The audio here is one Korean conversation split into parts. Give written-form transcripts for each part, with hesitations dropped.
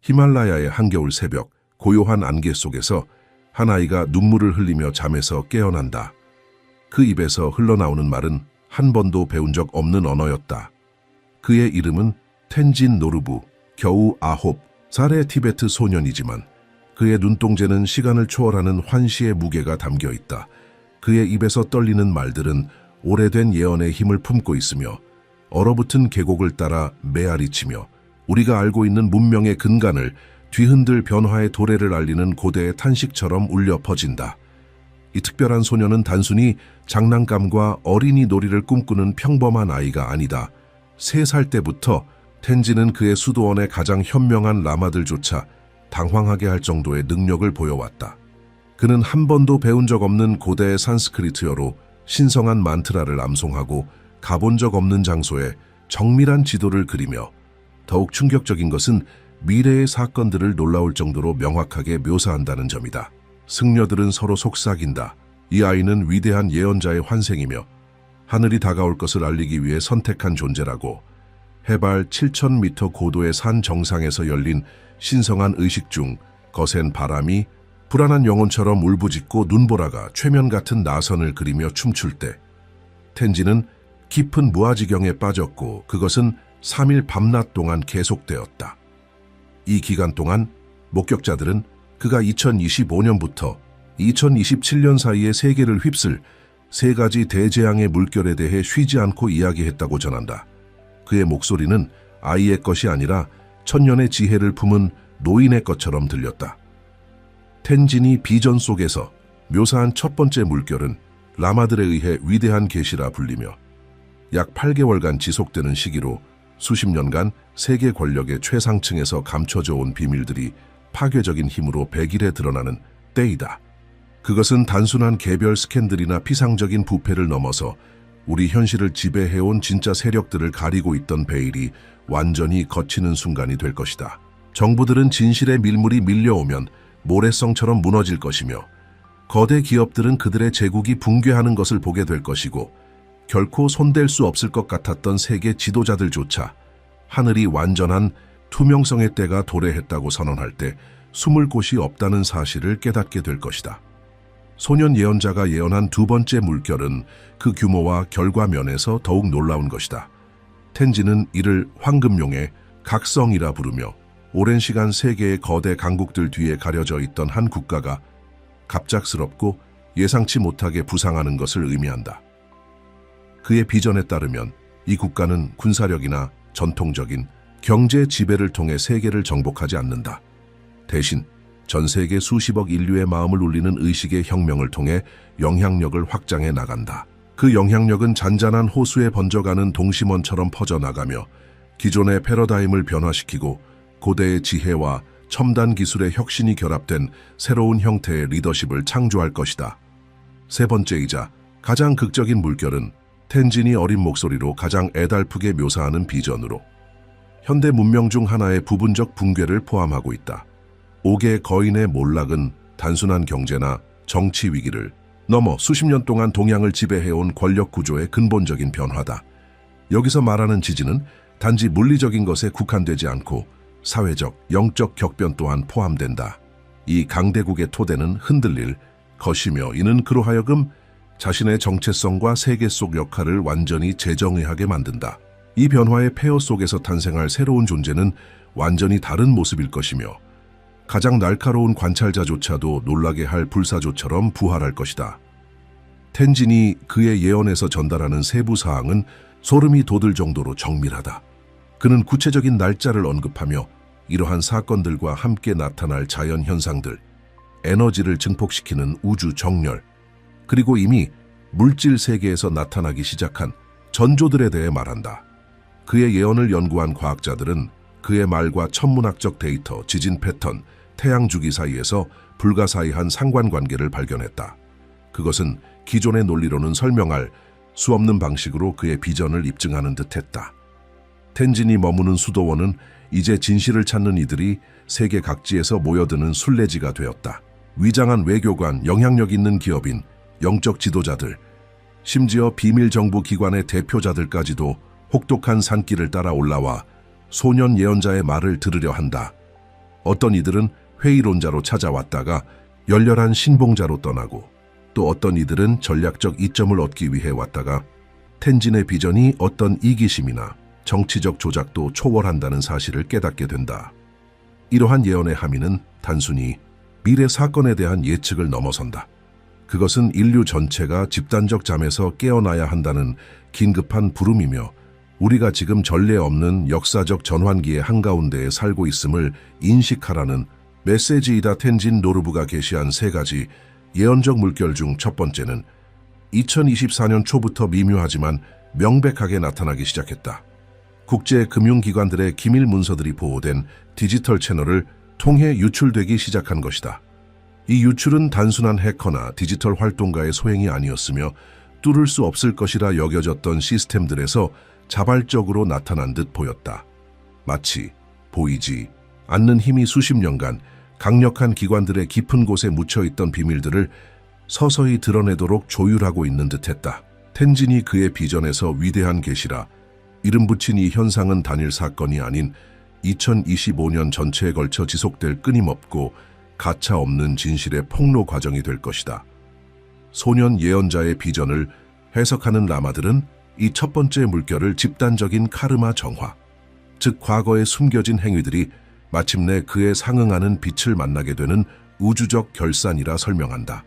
히말라야의 한겨울 새벽, 고요한 안개 속에서 한 아이가 눈물을 흘리며 잠에서 깨어난다. 그 입에서 흘러나오는 말은 한 번도 배운 적 없는 언어였다. 그의 이름은 텐진 노르부, 겨우 9살의 티베트 소년이지만 그의 눈동자는 시간을 초월하는 환시의 무게가 담겨 있다. 그의 입에서 떨리는 말들은 오래된 예언의 힘을 품고 있으며 얼어붙은 계곡을 따라 메아리치며 우리가 알고 있는 문명의 근간을 뒤흔들 변화의 도래를 알리는 고대의 탄식처럼 울려 퍼진다. 이 특별한 소녀는 단순히 장난감과 어린이 놀이를 꿈꾸는 평범한 아이가 아니다. 3살 때부터 텐지는 그의 수도원의 가장 현명한 라마들조차 당황하게 할 정도의 능력을 보여왔다. 그는 한 번도 배운 적 없는 고대의 산스크리트어로 신성한 만트라를 암송하고 가본 적 없는 장소에 정밀한 지도를 그리며 더욱 충격적인 것은 미래의 사건들을 놀라울 정도로 명확하게 묘사한다는 점이다. 승려들은 서로 속삭인다. 이 아이는 위대한 예언자의 환생이며 하늘이 다가올 것을 알리기 위해 선택한 존재라고. 해발 7,000m 고도의 산 정상에서 열린 신성한 의식 중 거센 바람이 불안한 영혼처럼 울부짖고 눈보라가 최면 같은 나선을 그리며 춤출 때 텐지는 깊은 무아지경에 빠졌고 그것은 3일 밤낮 동안 계속되었다. 이 기간 동안 목격자들은 그가 2025년부터 2027년 사이에 세계를 휩쓸 3가지 대재앙의 물결에 대해 쉬지 않고 이야기했다고 전한다. 그의 목소리는 아이의 것이 아니라 천년의 지혜를 품은 노인의 것처럼 들렸다. 텐진이 비전 속에서 묘사한 첫 번째 물결은 라마들에 의해 위대한 계시라 불리며 약 8개월간 지속되는 시기로 수십 년간 세계 권력의 최상층에서 감춰져 온 비밀들이 파괴적인 힘으로 백일에 드러나는 때이다. 그것은 단순한 개별 스캔들이나 피상적인 부패를 넘어서 우리 현실을 지배해온 진짜 세력들을 가리고 있던 베일이 완전히 걷히는 순간이 될 것이다. 정부들은 진실의 밀물이 밀려오면 모래성처럼 무너질 것이며 거대 기업들은 그들의 제국이 붕괴하는 것을 보게 될 것이고 결코 손댈 수 없을 것 같았던 세계 지도자들조차 하늘이 완전한 투명성의 때가 도래했다고 선언할 때 숨을 곳이 없다는 사실을 깨닫게 될 것이다. 소년 예언자가 예언한 두 번째 물결은 그 규모와 결과 면에서 더욱 놀라운 것이다. 텐지는 이를 황금용의 각성이라 부르며 오랜 시간 세계의 거대 강국들 뒤에 가려져 있던 한 국가가 갑작스럽고 예상치 못하게 부상하는 것을 의미한다. 그의 비전에 따르면 이 국가는 군사력이나 전통적인 경제 지배를 통해 세계를 정복하지 않는다. 대신 전 세계 수십억 인류의 마음을 울리는 의식의 혁명을 통해 영향력을 확장해 나간다. 그 영향력은 잔잔한 호수에 번져가는 동심원처럼 퍼져나가며 기존의 패러다임을 변화시키고 고대의 지혜와 첨단 기술의 혁신이 결합된 새로운 형태의 리더십을 창조할 것이다. 세 번째이자 가장 극적인 물결은 텐진이 어린 목소리로 가장 애달프게 묘사하는 비전으로 현대 문명 중 하나의 부분적 붕괴를 포함하고 있다. 5개 거인의 몰락은 단순한 경제나 정치 위기를 넘어 수십 년 동안 동양을 지배해온 권력 구조의 근본적인 변화다. 여기서 말하는 지진은 단지 물리적인 것에 국한되지 않고 사회적, 영적 격변 또한 포함된다. 이 강대국의 토대는 흔들릴 것이며 이는 그로 하여금 자신의 정체성과 세계 속 역할을 완전히 재정의하게 만든다. 이 변화의 폐허 속에서 탄생할 새로운 존재는 완전히 다른 모습일 것이며 가장 날카로운 관찰자조차도 놀라게 할 불사조처럼 부활할 것이다. 텐진이 그의 예언에서 전달하는 세부 사항은 소름이 돋을 정도로 정밀하다. 그는 구체적인 날짜를 언급하며 이러한 사건들과 함께 나타날 자연 현상들, 에너지를 증폭시키는 우주 정렬, 그리고 이미 물질 세계에서 나타나기 시작한 전조들에 대해 말한다. 그의 예언을 연구한 과학자들은 그의 말과 천문학적 데이터, 지진 패턴, 태양 주기 사이에서 불가사의한 상관관계를 발견했다. 그것은 기존의 논리로는 설명할 수 없는 방식으로 그의 비전을 입증하는 듯했다. 텐진이 머무는 수도원은 이제 진실을 찾는 이들이 세계 각지에서 모여드는 순례지가 되었다. 위장한 외교관, 영향력 있는 기업인, 영적 지도자들, 심지어 비밀 정부 기관의 대표자들까지도 혹독한 산길을 따라 올라와 소년 예언자의 말을 들으려 한다. 어떤 이들은 회의론자로 찾아왔다가 열렬한 신봉자로 떠나고, 또 어떤 이들은 전략적 이점을 얻기 위해 왔다가 텐진의 비전이 어떤 이기심이나 정치적 조작도 초월한다는 사실을 깨닫게 된다. 이러한 예언의 함의는 단순히 미래 사건에 대한 예측을 넘어선다. 그것은 인류 전체가 집단적 잠에서 깨어나야 한다는 긴급한 부름이며, 우리가 지금 전례 없는 역사적 전환기의 한가운데에 살고 있음을 인식하라는 메시지이다. 텐진 노르부가 게시한 3가지 예언적 물결 중 첫 번째는 2024년 초부터 미묘하지만 명백하게 나타나기 시작했다. 국제 금융기관들의 기밀 문서들이 보호된 디지털 채널을 통해 유출되기 시작한 것이다. 이 유출은 단순한 해커나 디지털 활동가의 소행이 아니었으며, 뚫을 수 없을 것이라 여겨졌던 시스템들에서 자발적으로 나타난 듯 보였다. 마치 보이지 않는 힘이 수십 년간 강력한 기관들의 깊은 곳에 묻혀있던 비밀들을 서서히 드러내도록 조율하고 있는 듯했다. 텐진이 그의 비전에서 위대한 계시라 이름 붙인 이 현상은 단일 사건이 아닌 2025년 전체에 걸쳐 지속될 끊임없고 가차없는 진실의 폭로 과정이 될 것이다. 소년 예언자의 비전을 해석하는 라마들은 이 첫 번째 물결을 집단적인 카르마 정화, 즉 과거에 숨겨진 행위들이 마침내 그에 상응하는 빛을 만나게 되는 우주적 결산이라 설명한다.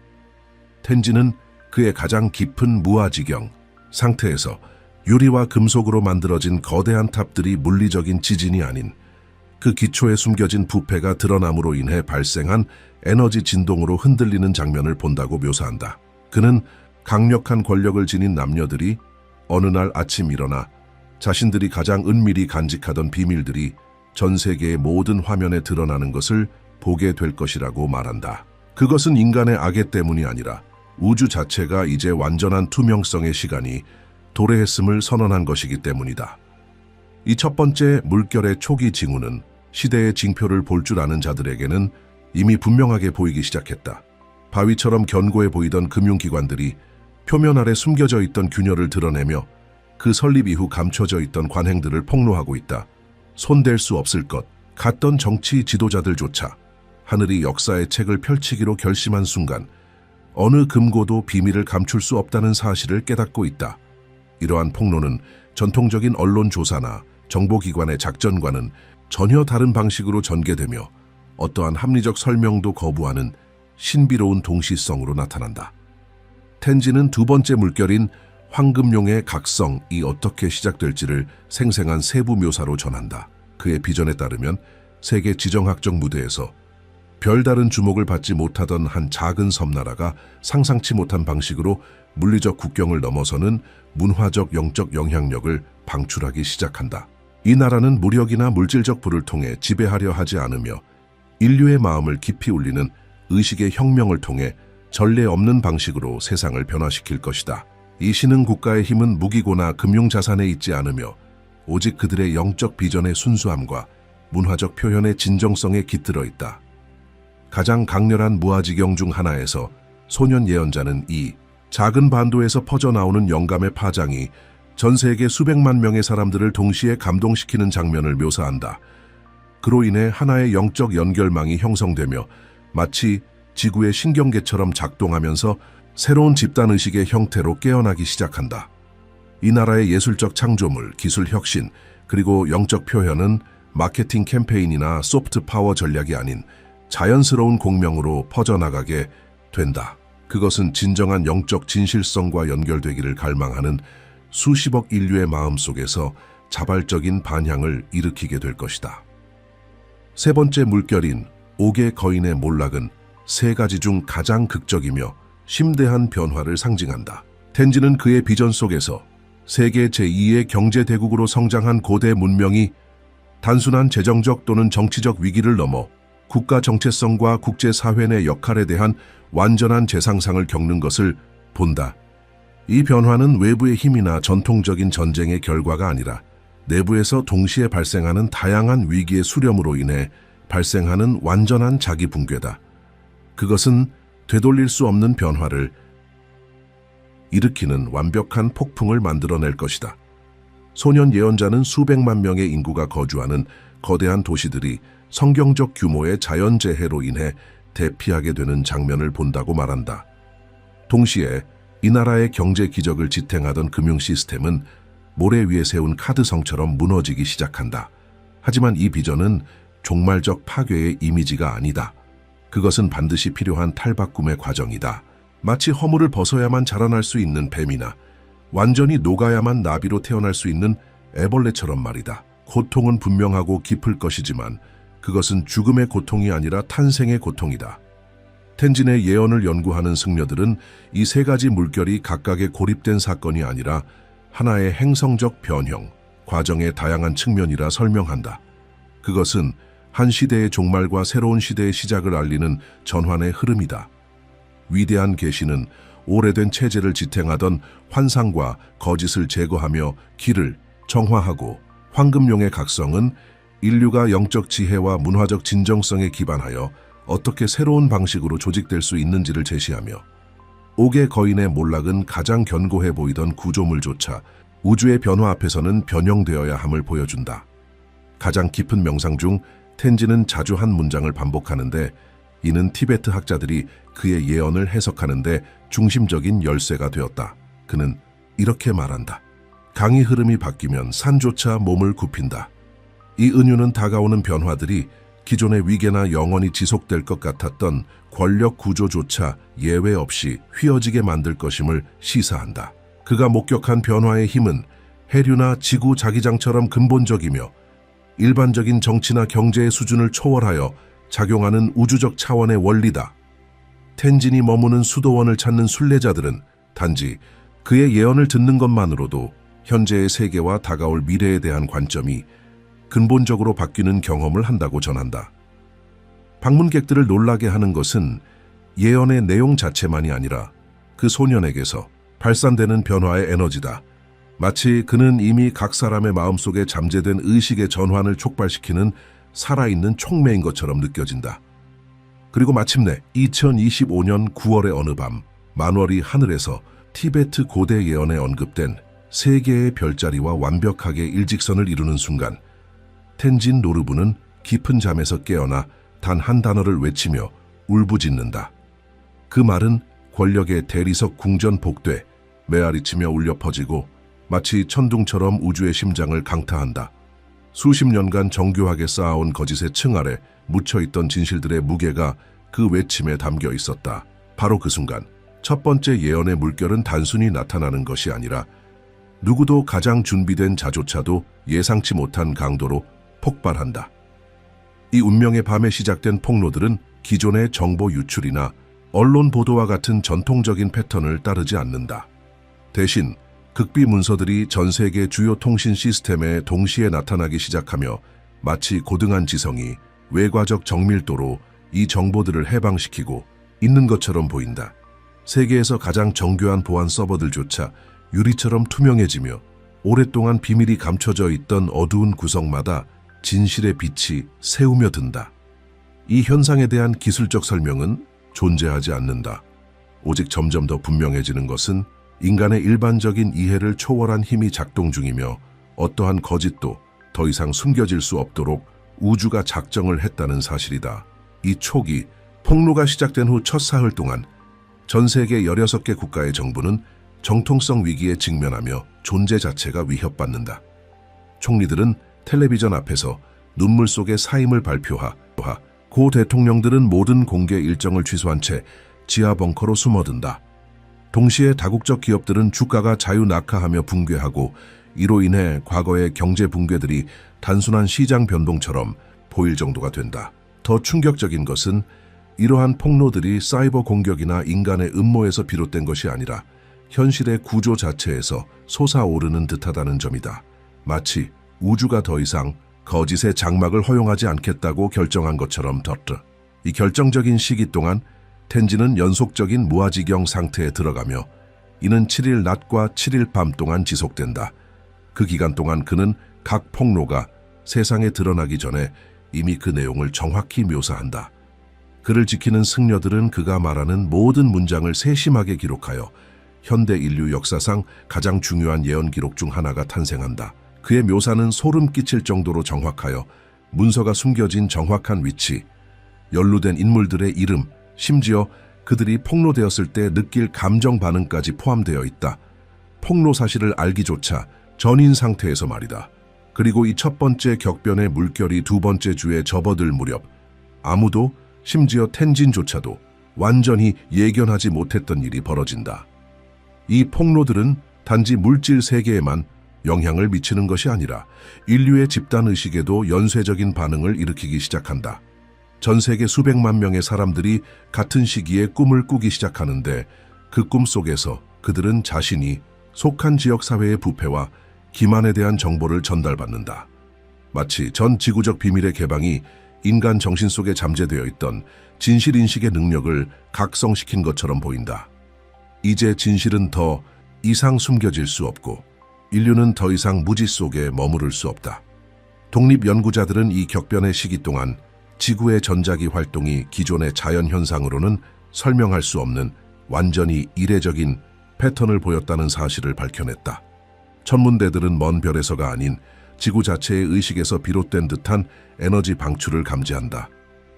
텐진은 그의 가장 깊은 무아지경 상태에서 유리와 금속으로 만들어진 거대한 탑들이 물리적인 지진이 아닌 그 기초에 숨겨진 부패가 드러남으로 인해 발생한 에너지 진동으로 흔들리는 장면을 본다고 묘사한다. 그는 강력한 권력을 지닌 남녀들이 어느 날 아침 일어나 자신들이 가장 은밀히 간직하던 비밀들이 전 세계의 모든 화면에 드러나는 것을 보게 될 것이라고 말한다. 그것은 인간의 악의 때문이 아니라 우주 자체가 이제 완전한 투명성의 시간이 도래했음을 선언한 것이기 때문이다. 이 첫 번째 물결의 초기 징후는 시대의 징표를 볼 줄 아는 자들에게는 이미 분명하게 보이기 시작했다. 바위처럼 견고해 보이던 금융기관들이 표면 아래 숨겨져 있던 균열을 드러내며 그 설립 이후 감춰져 있던 관행들을 폭로하고 있다. 손댈 수 없을 것 같던 정치 지도자들조차 하늘이 역사의 책을 펼치기로 결심한 순간 어느 금고도 비밀을 감출 수 없다는 사실을 깨닫고 있다. 이러한 폭로는 전통적인 언론 조사나 정보기관의 작전과는 전혀 다른 방식으로 전개되며 어떠한 합리적 설명도 거부하는 신비로운 동시성으로 나타난다. 텐진은 두 번째 물결인 황금용의 각성이 어떻게 시작될지를 생생한 세부 묘사로 전한다. 그의 비전에 따르면 세계 지정학적 무대에서 별다른 주목을 받지 못하던 한 작은 섬나라가 상상치 못한 방식으로 물리적 국경을 넘어서는 문화적 영적 영향력을 방출하기 시작한다. 이 나라는 무력이나 물질적 부를 통해 지배하려 하지 않으며 인류의 마음을 깊이 울리는 의식의 혁명을 통해 전례 없는 방식으로 세상을 변화시킬 것이다. 이 신흥 국가의 힘은 무기고나 금융자산에 있지 않으며 오직 그들의 영적 비전의 순수함과 문화적 표현의 진정성에 깃들어 있다. 가장 강렬한 무아지경 중 하나에서 소년 예언자는 이 작은 반도에서 퍼져나오는 영감의 파장이 전 세계 수백만 명의 사람들을 동시에 감동시키는 장면을 묘사한다. 그로 인해 하나의 영적 연결망이 형성되며 마치 지구의 신경계처럼 작동하면서 새로운 집단의식의 형태로 깨어나기 시작한다. 이 나라의 예술적 창조물, 기술 혁신, 그리고 영적 표현은 마케팅 캠페인이나 소프트 파워 전략이 아닌 자연스러운 공명으로 퍼져나가게 된다. 그것은 진정한 영적 진실성과 연결되기를 갈망하는 수십억 인류의 마음속에서 자발적인 반향을 일으키게 될 것이다. 세 번째 물결인 옥의 거인의 몰락은 세 가지 중 가장 극적이며 심대한 변화를 상징한다. 텐진은 그의 비전 속에서 세계 제2의 경제대국으로 성장한 고대 문명이 단순한 재정적 또는 정치적 위기를 넘어 국가 정체성과 국제사회 내 역할에 대한 완전한 재상상을 겪는 것을 본다. 이 변화는 외부의 힘이나 전통적인 전쟁의 결과가 아니라 내부에서 동시에 발생하는 다양한 위기의 수렴으로 인해 발생하는 완전한 자기 붕괴다. 그것은 되돌릴 수 없는 변화를 일으키는 완벽한 폭풍을 만들어낼 것이다. 소년 예언자는 수백만 명의 인구가 거주하는 거대한 도시들이 성경적 규모의 자연재해로 인해 대피하게 되는 장면을 본다고 말한다. 동시에 이 나라의 경제 기적을 지탱하던 금융 시스템은 모래 위에 세운 카드성처럼 무너지기 시작한다. 하지만 이 비전은 종말적 파괴의 이미지가 아니다. 그것은 반드시 필요한 탈바꿈의 과정이다. 마치 허물을 벗어야만 자라날 수 있는 뱀이나 완전히 녹아야만 나비로 태어날 수 있는 애벌레처럼 말이다. 고통은 분명하고 깊을 것이지만 그것은 죽음의 고통이 아니라 탄생의 고통이다. 텐진의 예언을 연구하는 승려들은 이 세 가지 물결이 각각의 고립된 사건이 아니라 하나의 행성적 변형, 과정의 다양한 측면이라 설명한다. 그것은 한 시대의 종말과 새로운 시대의 시작을 알리는 전환의 흐름이다. 위대한 계시는 오래된 체제를 지탱하던 환상과 거짓을 제거하며 길을 정화하고, 황금룡의 각성은 인류가 영적 지혜와 문화적 진정성에 기반하여 어떻게 새로운 방식으로 조직될 수 있는지를 제시하며, 옥의 거인의 몰락은 가장 견고해 보이던 구조물조차 우주의 변화 앞에서는 변형되어야 함을 보여준다. 가장 깊은 명상 중 텐진은 자주 한 문장을 반복하는데, 이는 티베트 학자들이 그의 예언을 해석하는데 중심적인 열쇠가 되었다. 그는 이렇게 말한다. 강의 흐름이 바뀌면 산조차 몸을 굽힌다. 이 은유는 다가오는 변화들이 기존의 위계나 영원히 지속될 것 같았던 권력 구조조차 예외 없이 휘어지게 만들 것임을 시사한다. 그가 목격한 변화의 힘은 해류나 지구 자기장처럼 근본적이며 일반적인 정치나 경제의 수준을 초월하여 작용하는 우주적 차원의 원리다. 텐진이 머무는 수도원을 찾는 순례자들은 단지 그의 예언을 듣는 것만으로도 현재의 세계와 다가올 미래에 대한 관점이 근본적으로 바뀌는 경험을 한다고 전한다. 방문객들을 놀라게 하는 것은 예언의 내용 자체만이 아니라 그 소년에게서 발산되는 변화의 에너지다. 마치 그는 이미 각 사람의 마음속에 잠재된 의식의 전환을 촉발시키는 살아있는 촉매인 것처럼 느껴진다. 그리고 마침내 2025년 9월의 어느 밤, 만월이 하늘에서 티베트 고대 예언에 언급된 세 개의 별자리와 완벽하게 일직선을 이루는 순간, 텐진 노르부는 깊은 잠에서 깨어나 단 한 단어를 외치며 울부짖는다. 그 말은 권력의 대리석 궁전 복되, 메아리치며 울려 퍼지고 마치 천둥처럼 우주의 심장을 강타한다. 수십 년간 정교하게 쌓아온 거짓의 층 아래 묻혀있던 진실들의 무게가 그 외침에 담겨 있었다. 바로 그 순간, 첫 번째 예언의 물결은 단순히 나타나는 것이 아니라 누구도 가장 준비된 자조차도 예상치 못한 강도로 폭발한다. 이 운명의 밤에 시작된 폭로들은 기존의 정보 유출이나 언론 보도와 같은 전통적인 패턴을 따르지 않는다. 대신 극비 문서들이 전 세계 주요 통신 시스템에 동시에 나타나기 시작하며 마치 고등한 지성이 외과적 정밀도로 이 정보들을 해방시키고 있는 것처럼 보인다. 세계에서 가장 정교한 보안 서버들조차 유리처럼 투명해지며 오랫동안 비밀이 감춰져 있던 어두운 구석마다 진실의 빛이 새우며 든다. 이 현상에 대한 기술적 설명은 존재하지 않는다. 오직 점점 더 분명해지는 것은 인간의 일반적인 이해를 초월한 힘이 작동 중이며 어떠한 거짓도 더 이상 숨겨질 수 없도록 우주가 작정을 했다는 사실이다. 이 초기 폭로가 시작된 후 첫 사흘 동안 전 세계 16개 국가의 정부는 정통성 위기에 직면하며 존재 자체가 위협받는다. 총리들은 텔레비전 앞에서 눈물 속의 사임을 발표하, 고 대통령들은 모든 공개 일정을 취소한 채 지하 벙커로 숨어든다. 동시에 다국적 기업들은 주가가 자유낙하하며 붕괴하고, 이로 인해 과거의 경제 붕괴들이 단순한 시장 변동처럼 보일 정도가 된다. 더 충격적인 것은 이러한 폭로들이 사이버 공격이나 인간의 음모에서 비롯된 것이 아니라 현실의 구조 자체에서 솟아오르는 듯하다는 점이다. 마치 우주가 더 이상 거짓의 장막을 허용하지 않겠다고 결정한 것처럼. 이 결정적인 시기 동안 텐진은 연속적인 무아지경 상태에 들어가며, 이는 7일 낮과 7일 밤 동안 지속된다. 그 기간 동안 그는 각 폭로가 세상에 드러나기 전에 이미 그 내용을 정확히 묘사한다. 그를 지키는 승려들은 그가 말하는 모든 문장을 세심하게 기록하여 현대 인류 역사상 가장 중요한 예언 기록 중 하나가 탄생한다. 그의 묘사는 소름 끼칠 정도로 정확하여 문서가 숨겨진 정확한 위치, 연루된 인물들의 이름, 심지어 그들이 폭로되었을 때 느낄 감정 반응까지 포함되어 있다. 폭로 사실을 알기조차 전인 상태에서 말이다. 그리고 이 첫 번째 격변의 물결이 두 번째 주에 접어들 무렵 아무도, 심지어 텐진조차도 완전히 예견하지 못했던 일이 벌어진다. 이 폭로들은 단지 물질 세계에만 영향을 미치는 것이 아니라 인류의 집단의식에도 연쇄적인 반응을 일으키기 시작한다. 전 세계 수백만 명의 사람들이 같은 시기에 꿈을 꾸기 시작하는데 그 꿈 속에서 그들은 자신이 속한 지역사회의 부패와 기만에 대한 정보를 전달받는다. 마치 전 지구적 비밀의 개방이 인간 정신 속에 잠재되어 있던 진실인식의 능력을 각성시킨 것처럼 보인다. 이제 진실은 더 이상 숨겨질 수 없고 인류는 더 이상 무지 속에 머무를 수 없다. 독립연구자들은 이 격변의 시기 동안 지구의 전자기 활동이 기존의 자연현상으로는 설명할 수 없는 완전히 이례적인 패턴을 보였다는 사실을 밝혀냈다. 천문대들은 먼 별에서가 아닌 지구 자체의 의식에서 비롯된 듯한 에너지 방출을 감지한다.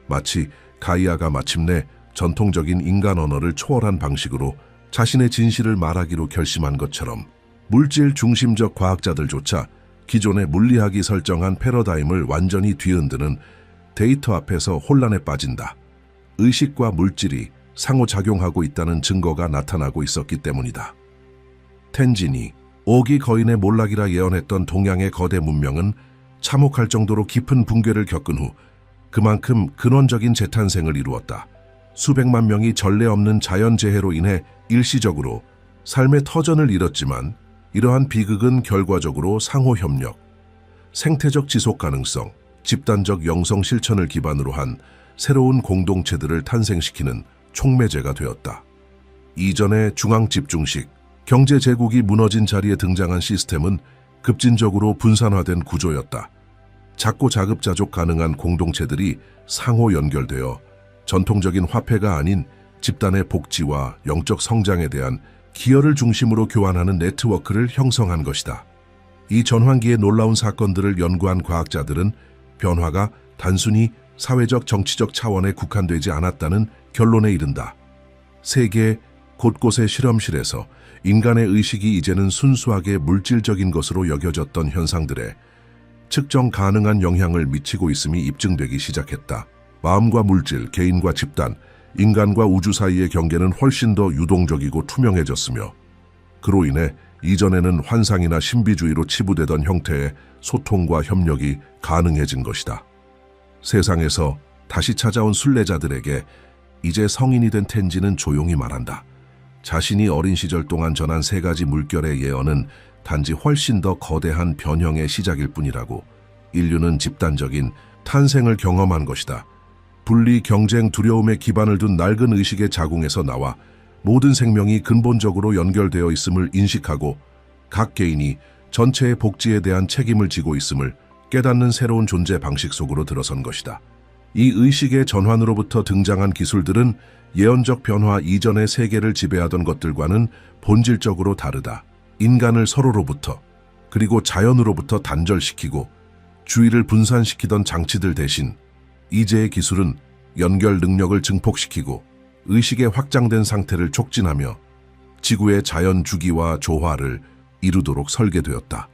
마치 가이아가 마침내 전통적인 인간 언어를 초월한 방식으로 자신의 진실을 말하기로 결심한 것처럼 물질 중심적 과학자들조차 기존의 물리학이 설정한 패러다임을 완전히 뒤흔드는 데이터 앞에서 혼란에 빠진다. 의식과 물질이 상호작용하고 있다는 증거가 나타나고 있었기 때문이다. 텐진이 오기 거인의 몰락이라 예언했던 동양의 거대 문명은 참혹할 정도로 깊은 붕괴를 겪은 후 그만큼 근원적인 재탄생을 이루었다. 수백만 명이 전례 없는 자연재해로 인해 일시적으로 삶의 터전을 잃었지만 이러한 비극은 결과적으로 상호협력, 생태적 지속 가능성, 집단적 영성 실천을 기반으로 한 새로운 공동체들을 탄생시키는 촉매제가 되었다. 이전의 중앙집중식, 경제 제국이 무너진 자리에 등장한 시스템은 급진적으로 분산화된 구조였다. 작고 자급자족 가능한 공동체들이 상호 연결되어 전통적인 화폐가 아닌 집단의 복지와 영적 성장에 대한 기여를 중심으로 교환하는 네트워크를 형성한 것이다. 이 전환기의 놀라운 사건들을 연구한 과학자들은 변화가 단순히 사회적 정치적 차원에 국한되지 않았다는 결론에 이른다. 세계 곳곳의 실험실에서 인간의 의식이 이제는 순수하게 물질적인 것으로 여겨졌던 현상들에 측정 가능한 영향을 미치고 있음이 입증되기 시작했다. 마음과 물질, 개인과 집단, 인간과 우주 사이의 경계는 훨씬 더 유동적이고 투명해졌으며 그로 인해 이전에는 환상이나 신비주의로 치부되던 형태의 소통과 협력이 가능해진 것이다. 세상에서 다시 찾아온 순례자들에게 이제 성인이 된 텐지는 조용히 말한다. 자신이 어린 시절 동안 전한 세 가지 물결의 예언은 단지 훨씬 더 거대한 변형의 시작일 뿐이라고. 인류는 집단적인 탄생을 경험한 것이다. 분리, 경쟁, 두려움에 기반을 둔 낡은 의식의 자궁에서 나와 모든 생명이 근본적으로 연결되어 있음을 인식하고 각 개인이 전체의 복지에 대한 책임을 지고 있음을 깨닫는 새로운 존재 방식 속으로 들어선 것이다. 이 의식의 전환으로부터 등장한 기술들은 예언적 변화 이전의 세계를 지배하던 것들과는 본질적으로 다르다. 인간을 서로로부터 그리고 자연으로부터 단절시키고 주의를 분산시키던 장치들 대신 이제의 기술은 연결 능력을 증폭시키고 의식의 확장된 상태를 촉진하며 지구의 자연 주기와 조화를 이루도록 설계되었다.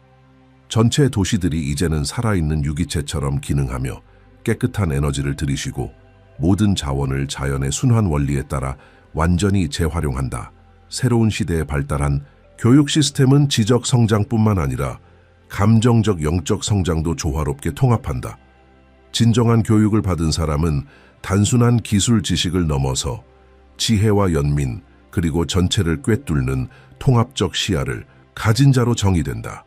전체 도시들이 이제는 살아있는 유기체처럼 기능하며 깨끗한 에너지를 들이쉬고 모든 자원을 자연의 순환 원리에 따라 완전히 재활용한다. 새로운 시대에 발달한 교육 시스템은 지적 성장뿐만 아니라 감정적 영적 성장도 조화롭게 통합한다. 진정한 교육을 받은 사람은 단순한 기술 지식을 넘어서 지혜와 연민 그리고 전체를 꿰뚫는 통합적 시야를 가진 자로 정의된다.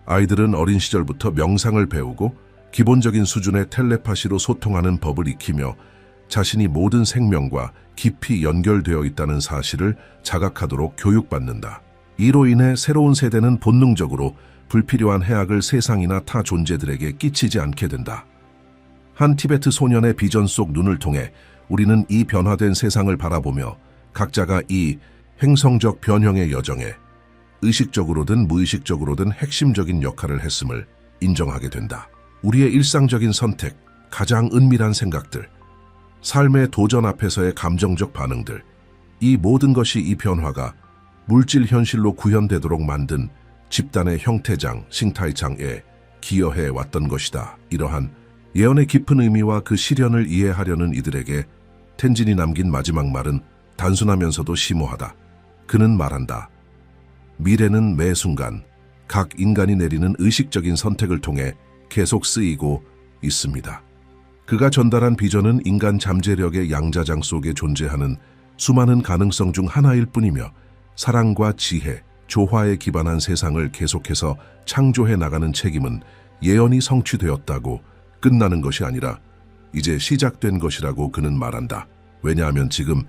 아이들은 어린 시절부터 명상을 배우고 기본적인 수준의 텔레파시로 소통하는 법을 익히며 자신이 모든 생명과 깊이 연결되어 있다는 사실을 자각하도록 교육받는다. 이로 인해 새로운 세대는 본능적으로 불필요한 해악을 세상이나 타 존재들에게 끼치지 않게 된다. 한 티베트 소년의 비전 속 눈을 통해 우리는 이 변화된 세상을 바라보며 각자가 이 행성적 변형의 여정에 의식적으로든 무의식적으로든 핵심적인 역할을 했음을 인정하게 된다. 우리의 일상적인 선택, 가장 은밀한 생각들, 삶의 도전 앞에서의 감정적 반응들, 이 모든 것이 이 변화가 물질 현실로 구현되도록 만든 집단의 형태장, 싱타이장에 기여해 왔던 것이다. 이러한 예언의 깊은 의미와 그 실현을 이해하려는 이들에게 텐진이 남긴 마지막 말은 단순하면서도 심오하다. 그는 말한다. 미래는 매 순간 각 인간이 내리는 의식적인 선택을 통해 계속 쓰이고 있습니다. 그가 전달한 비전은 인간 잠재력의 양자장 속에 존재하는 수많은 가능성 중 하나일 뿐이며 사랑과 지혜, 조화에 기반한 세상을 계속해서 창조해 나가는 책임은 예언이 성취되었다고 끝나는 것이 아니라 이제 시작된 것이라고 그는 말한다. 왜냐하면 지금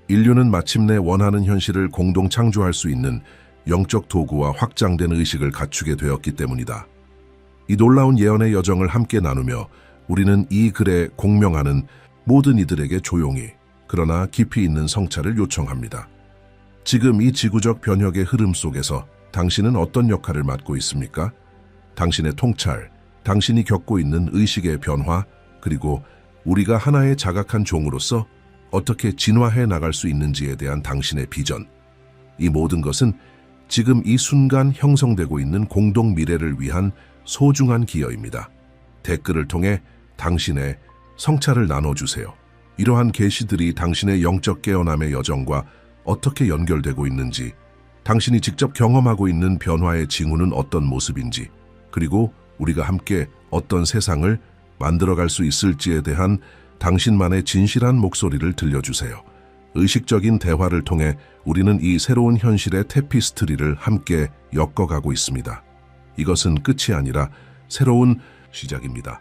인류는 마침내 원하는 현실을 공동 창조할 수 있는 영적 도구와 확장된 의식을 갖추게 되었기 때문이다. 이 놀라운 예언의 여정을 함께 나누며 우리는 이 글에 공명하는 모든 이들에게 조용히 그러나 깊이 있는 성찰을 요청합니다. 지금 이 지구적 변혁의 흐름 속에서 당신은 어떤 역할을 맡고 있습니까? 당신의 통찰, 당신이 겪고 있는 의식의 변화, 그리고 우리가 하나의 자각한 종으로서 어떻게 진화해 나갈 수 있는지에 대한 당신의 비전. 이 모든 것은 지금 이 순간 형성되고 있는 공동 미래를 위한 소중한 기여입니다. 댓글을 통해 당신의 성찰을 나눠주세요. 이러한 계시들이 당신의 영적 깨어남의 여정과 어떻게 연결되고 있는지, 당신이 직접 경험하고 있는 변화의 징후는 어떤 모습인지, 그리고 우리가 함께 어떤 세상을 만들어갈 수 있을지에 대한 당신만의 진실한 목소리를 들려주세요. 의식적인 대화를 통해 우리는 이 새로운 현실의 테피스트리를 함께 엮어가고 있습니다. 이것은 끝이 아니라 새로운 시작입니다.